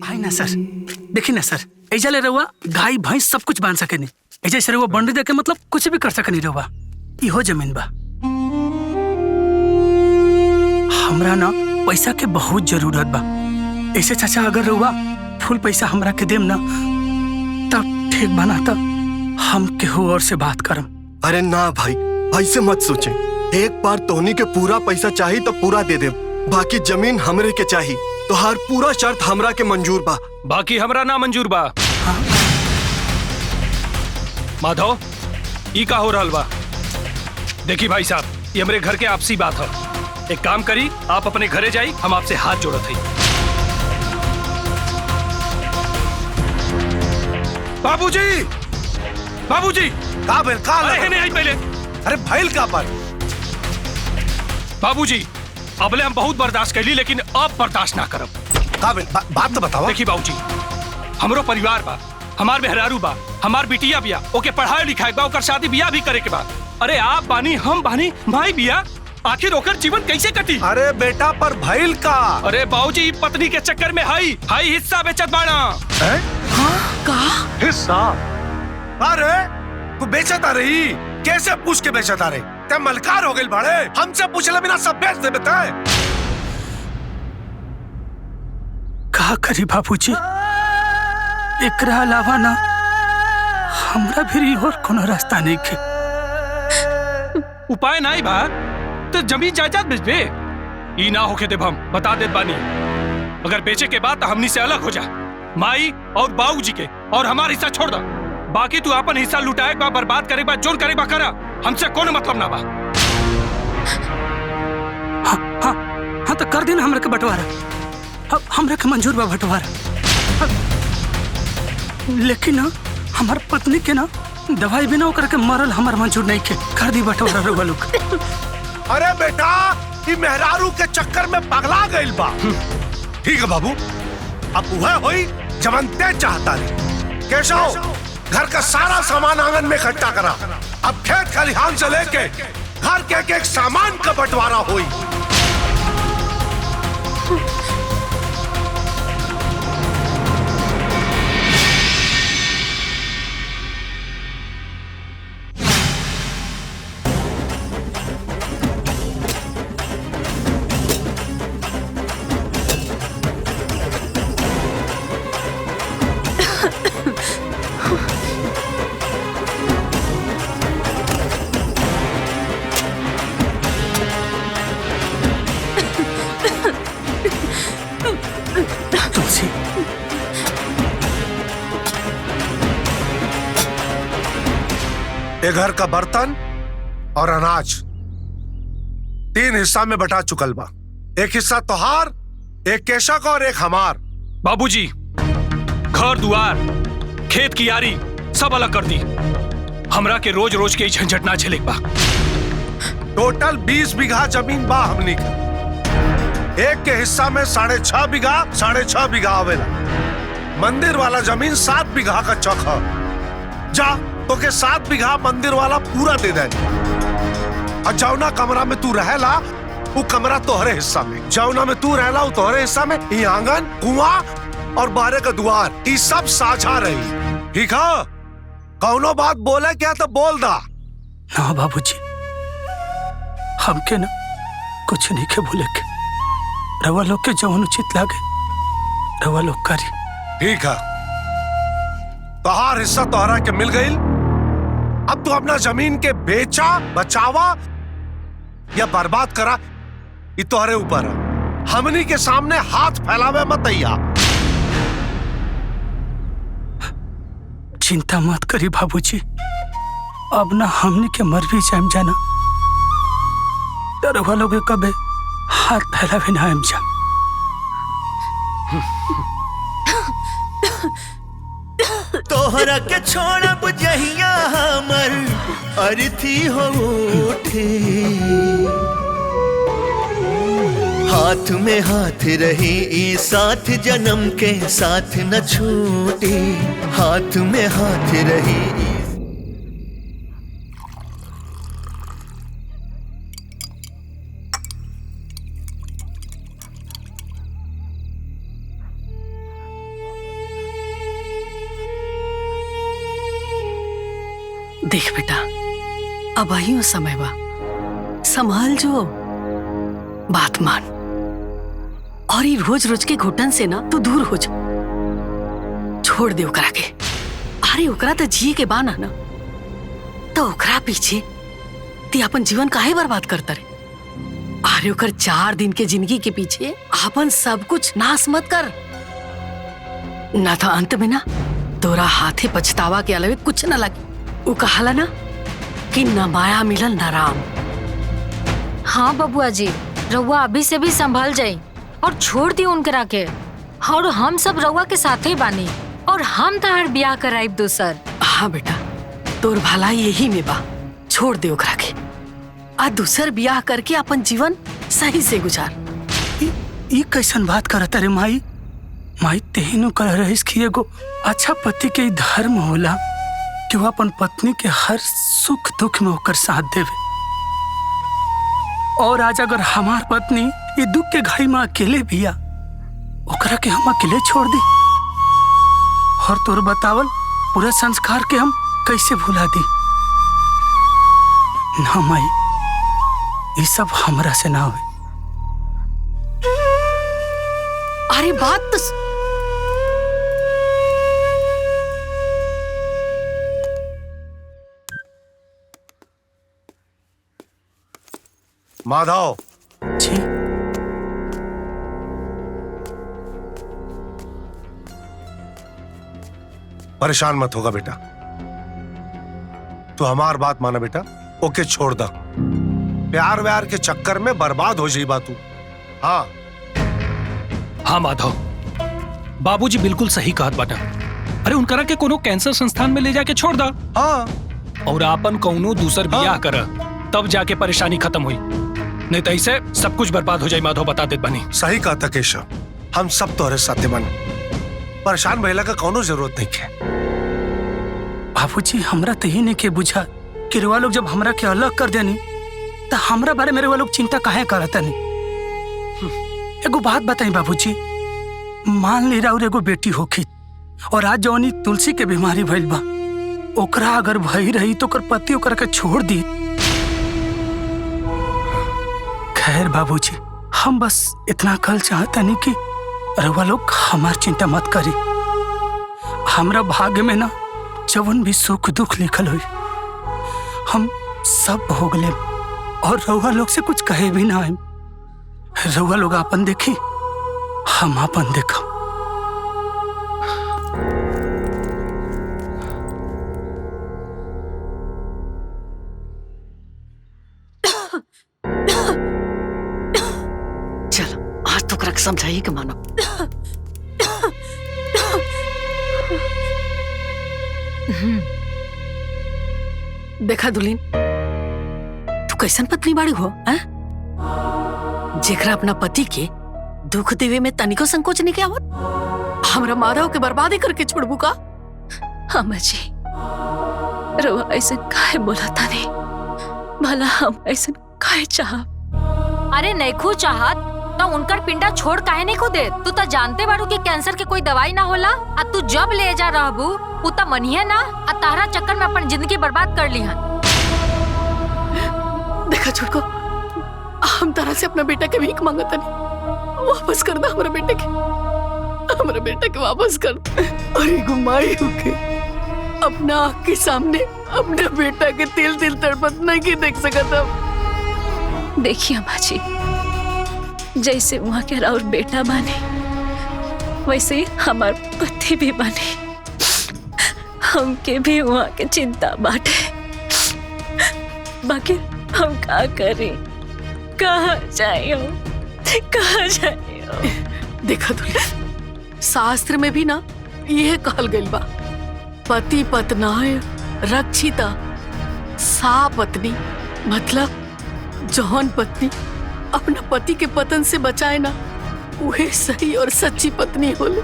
आई ना सर, देखी ना सर, ऐजा ले रहुआ गाय भैंस सब कुछ बांध सके नहीं। ऐजा से रहुआ बंडी दे के मतलब कुछ भी कर सके नहीं रहुआ। इहो जमीन बा। हमरा ना पैसा के बहुत जरूरत बा। ऐसे चाचा अगर रहुआ फुल पैसा हमरा के देम ना तब ठीक बना, तब हम केहू और से बात करम। अरे ना भाई, ऐसे मत सोचे। एक बार तोहनी के पूरा पैसा चाहिए तो पूरा दे दे, बाकी जमीन हमरे के चाहिए। तो हर पूरा शर्त हमरा के मंजूर बा। बाकी हमरा ना मंजूर बा। हाँ? माधव, ई का हो रहल बा? देखी भाई साहब, ये हमरे घर के आपसी बात है। एक काम करी, आप अपने घरे जाई, हम आपसे हाथ जोड़त हई। बाबूजी, बाबूजी, का भेल? का अरे नहीं आई पहले। अरे भइल का पर? बाबूजी, अबले हम बहुत बर्दाश्त कैली, लेकिन अब बर्दाश्त ना करब। का भेल? बात तो बतावा। देखी बाबूजी, हमरो परिवार बा, हमार मेहरारू बा, हमार बिटिया बिया, ओके पढ़ाई लिखाई बा, ओकर शादी बियाह भी करे के बा। अरे आप बानी, हम बानी, भाई बिया, आखिर ओकर जीवन कैसे कटी? अरे बेटा, पर भइल का? अरे बाबूजी, पत्नी के चक्कर में हाई हिस्सा बेचत बाड़ा। हिस्सा? अरे तू बेचत आ रही? कैसे पूछ के बेचत आ रही? ते मलकार हो गइल बाड़े, हमसे पूछले बिना सब बेच दे बेटा। का करी बाबूजी, एकरा अलावा ना हमरा भी और कोनो रास्ता नहीं के। उपाय नहीं बा तो जमीन जायदाद बेचबे। ई ना होके देब, हम बता देत बानी। अगर बेचे के बाद हमनी से अलग हो जा, माई और बाबूजी के और हमारा हिस्सा छोड़ दा। बाकी तू अपन हिस्सा लुटाए बा, बर्बाद करे बा, जोन करे बा करा, हमसे कोनो मतलब ना बा। हाँ हाँ हाँ, तो कर देना हमरा के बंटवारा। हमरा के मंजूर बा बंटवारा, लेकिन ना हमार पत्नी के ना दवाई बिना ओकर के मरल हमार मंजूर नहीं के। कर दी बंटवारा रउआ लोग। अरे बेटा, ई मेहरारू के चक्कर में पगला गइल बा। ठीक है बाबू, अब वह होई जवन ते चाहता रे। केशव, घर का सारा सामान आंगन में इकट्ठा करा। अब खेत खलिहान से लेके घर के एक सामान का बंटवारा होई। तुलसी, ये घर का बर्तन और अनाज 3 हिस्सा में बटा चुकल बा। एक हिस्सा तोहार, एक केशव का और एक हमार। बाबूजी, घर दुआर, खेत की यारी सब अलग कर दी। हमरा के रोज रोज के झंझट ना झेले बा। टोटल 20 बीघा जमीन बा हमनी का। एक के हिस्सा में 6.5 बीघा 6.5 बीघा आवेला। मंदिर वाला जमीन 7 बीघा का चक है। जा तो के 7 बीघा मंदिर वाला पूरा दे दे। और जौना कमरा में तू रहेला वो कमरा तोहरे हिस्सा में, जौना में तू रहेला वो तोहरे हिस्सा में। ये आंगन, कुआं और बाहर का द्वार, ये सब साझा रही। ठीक है? कौनो बात बोले क्या तो बोल दा। ना बाबूजी, हमके ना कुछ नहीं के बोले के। रवा लोग के जौन उचित लागे रवा लोग करी। ठीक है, तोहार हिस्सा तोहरा के मिल गई। अब तू अपना जमीन के बेचा, बचावा या बर्बाद करा, ये तोहरे ऊपर है। हमनी के सामने हाथ फैलावे मत अइया। चिंता मत करी बाबूजी, अब ना हमने के मर भी जाम जाना, रवा लोग कबे हाथ फैलावे ना हम जा। तोहरा के छोड़ब जहिया हमर अर्थी हो उठे। हाथ में हाथ रही ई साथ, जन्म के साथ न छूटे। हाथ में हाथ रही ई। देख बेटा, अब आइयो समय बा, संभाल जो, बात मान, और ये रोज रोज के घुटन से ना तू दूर हो जा, छोड़ दे ओकरा के। अरे ओकरा तो जिए के बाना ना, तो ओकरा पीछे ती अपन जीवन काहे बर्बाद करता रे? अरे ओकर 4 दिन के जिंदगी के पीछे अपन सब कुछ नाश मत कर, ना तो अंत में ना तोरा हाथे पछतावा के अलावा कुछ न लगे। वो कहाला ना कि न माया मिलन न राम। हाँ बबुआ जी, रउआ अभी से भी संभल जाई और छोड़ दी उनकरा के, और हम सब रउआ के साथे बानी, और हम तहार ब्याह कराइब दूसर। हाँ बेटा, तोर भलाई यही में बा, छोड़ दे ओकरा के, आ दूसर ब्याह करके अपन जीवन सही से गुजार। ई कैसन बात करत रे माई? माई तेहनु कह रहीस कि एगो अच्छा पति के ई धर्म होला कि वो अपन पत्नी के हर सुख दुख में होकर साथ देवे। और आज अगर हमार पत्नी ये दुख के घड़ी में अकेले बिया, ओकरा के हम अकेले छोड़ दी? और तोर बतावल पूरा संस्कार के हम कैसे भुला दी? ना माई, ये सब हमरा से ना हुई। अरे बात तो माधव, जी परेशान मत होगा बेटा, तू हमार बात माना बेटा, ओके छोड़ दा। प्यार व्यार के चक्कर में बर्बाद हो जाई बा तू। हाँ हाँ माधव, बाबूजी बिल्कुल सही कहत बाटा। अरे उनकरा के कोनो कैंसर संस्थान में ले जाके छोड़ दा, हाँ, और आपन कौनो दूसर बियाह कर, तब जाके परेशानी खत्म हुई। नहीं तो ऐसे सब कुछ बर्बाद हो जाए। माधव बता देत बनी। सही कहा था केशव, हम सब तोहरे साथे बन, परेशान भइला का कोनो जरूरत नहीं है। बाबूजी, हमरा तो ही नहीं के बुझा कि रुआ लोग जब हमरा के अलग कर देनी तो हमरा बारे में रुआ लोग चिंता काहे करता नहीं। एगो बात बताई बाबूजी, मान ली राउर एगो बेटी होखी और आज जौनी तुलसी के बीमारी भइल बा, ओकरा अगर भई रही तो ओकर पति ओकरा के छोड़ दी। खैर बाबूजी, हम बस इतना कल चाहता नहीं कि रुआ लोग हमार चिंता मत करी। हमरा भाग्य में ना जवन भी सुख दुख लिखल हुई हम सब भोग ले, और रउआ लोग से कुछ कहे भी ना आए। रउआ लोग आपन देखी, हम आपन देखा। चलो आज तो करक समझाइए कि मानो। देखा दुल्हीन, तू कैसन पत्नी बाड़ी हो, जेकरा अपना पति के दुख देवे में तनिको संकोच नहीं के आवत? हमरा माधव के बर्बादी करके छोड़बू का? अम्मा जी, रवा ऐसे काहे बोला तानी? भला हम ऐसे काहे चाहब? अरे नैखू चाहत तो उनकर पिंडा छोड़ काहे नहीं को दे? तू तो जानते बारू कि कैंसर के कोई दवाई ना होला, आ तू जब ले जा रहबू उ त मनिए ना, आ तारा चक्कर में अपन जिंदगी बर्बाद कर ली हन। देखा छोटको, हम तारा से अपना बेटा के भीख मांगता नहीं, वापस कर दा हमरा बेटे के वापस कर। अरे गुमाई होके अपना आँख के सामने अपने बेटा के तिल तिल तड़पत नहीं देख सकता। देखिए अम्मा जी, जैसे वहाँ के राउर बेटा बने वैसे ही हमार पति भी बने, हमके भी वहाँ के चिंता बाटे। बाकी हम का करें, कहाँ जाए? देखा तो शास्त्र में भी ना यह कहल गइल बा, पति पत्नाय रक्षिता सा पत्नी, मतलब जौन पत्नी अपना पति के पतन से बचाए ना, वही सही और सच्ची पत्नी होले।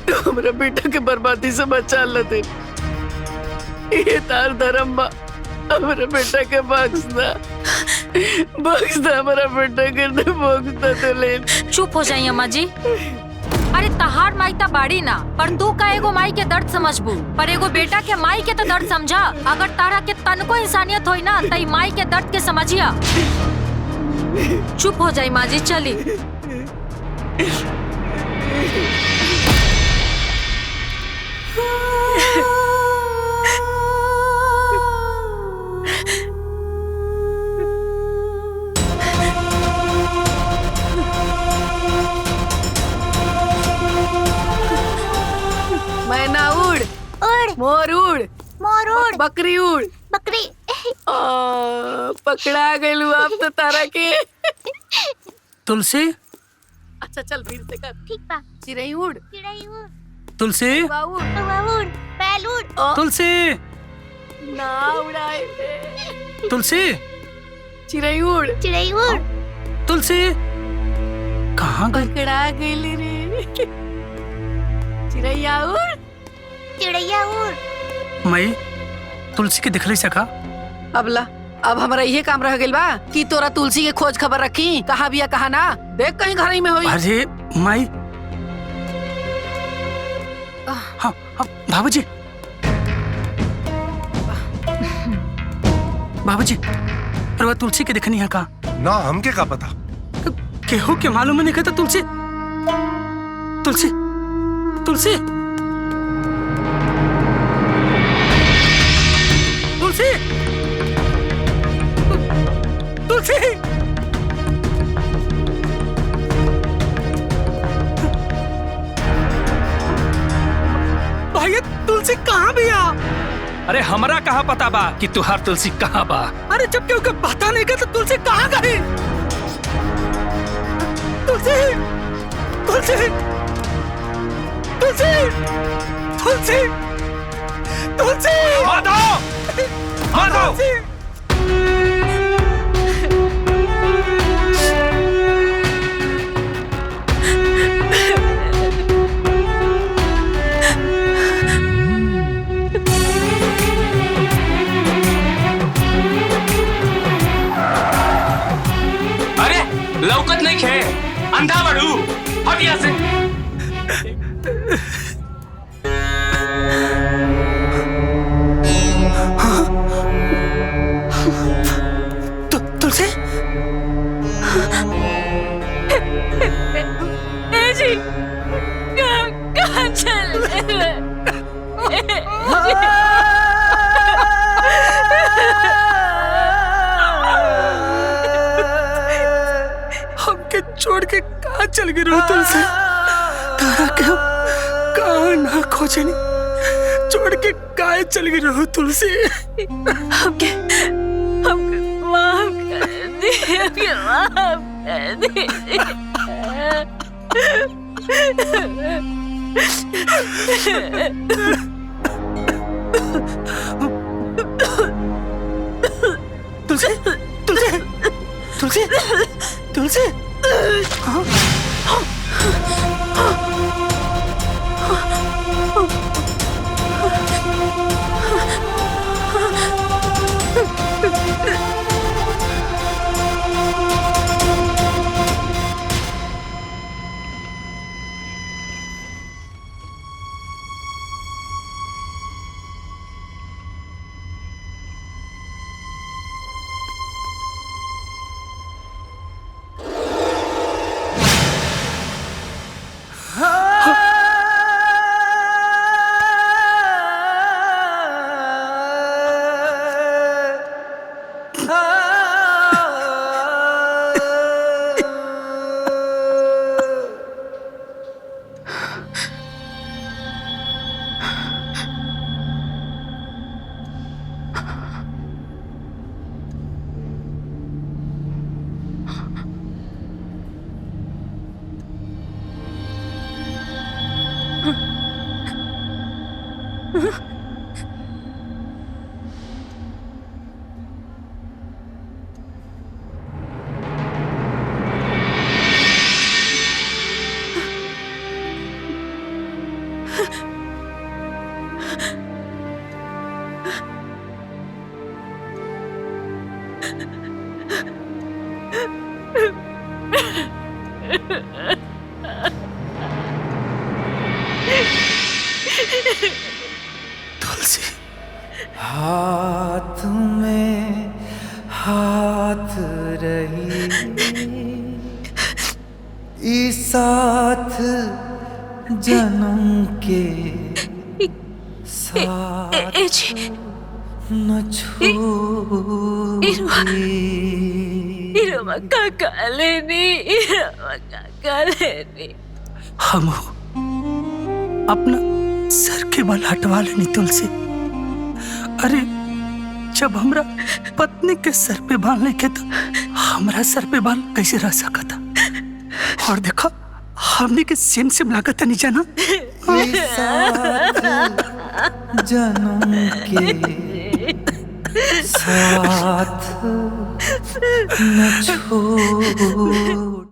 तो हमरा बेटा के बर्बादी से बचा ल दे, ये तार धर्म बा। हमरा बेटा के बख्श दा, हमरा बेटा के बख्श दा। तो ले चुप हो जाइए अम्मा जी। आ अरे तहार माई त बाड़ी ना, पर तू का एगो माई के दर्द समझबू, पर एगो बेटा के माई के तो दर्द समझा। अगर तारा के तनको इंसानियत होई ना तई माई के दर्द के समझिया। चुप हो जाई माँ जी, चली। मैना उड़ उड़ मोर उड़ मोर उड़ बकरी उड़। बकरी पकड़ा गइलू अब तो तारा के। तुलसी अच्छा चल फिर से कर। ठीक बा। चिड़ै उड़ चिड़ै उड़ तुलसी कौवा उड़ कौवा उड़ बैल उड़ तुलसी ना उड़ाए बे। तुलसी चिड़ै उड़ चिड़ै उड़ तुलसी कहाँ गई? पकड़ा गइली रे। चिड़ैया उड़ चिड़ैया उड़। मई तुलसी के दिखली सका? अबला अब हमारा ये काम रह गइल बा कि तोरा तुलसी के खोज खबर रखी, कहाँ बिया कहाँ ना। देख कहीं घर ही में होई। अरे माई, हाँ हाँ बाबूजी, बाबूजी अरे तुलसी के दिखनी है का? ना हमके का पता। केहू के मालूम नहीं कहता तुलसी तुलसी तुलसी तुलसी तुलसी भाई तुलसी कहाँ भी आ? अरे हमरा कहाँ पता बा कि तुहार तुलसी कहाँ बा? अरे जब क्यों के पता नहीं कहता तुलसी कहाँ गई? तुलसी तुलसी तुलसी तुलसी तुलसी माधव माधव अरे लौकत नहीं खे, अंधा बड़ू, हट यहाँ से। तुलसी जी कहाँ चल हमके छोड़ के कहाँ चल गई रो तुलसी? तारा के हम कहाँ ना खोजनी, छोड़ के कहाँ चल गई रो तुलसी? हमके माफ कर दे, माफ कर दे। तुलसी तुलसी तुलसी तुलसी हाँ? तुलसी हाथ में हाथ रही ई साथ जन्म के साथ न छोड़ी हम अपना सर के बाल हटवा लेनी तुलसी। अरे जब हमरा पत्नी के सर पे बाल नहीं के तो हमरा सर पे बाल कैसे रह सका था? और देखा हमने के सेम सेम लागत नहीं जाना। जन्म के साथ न छोड़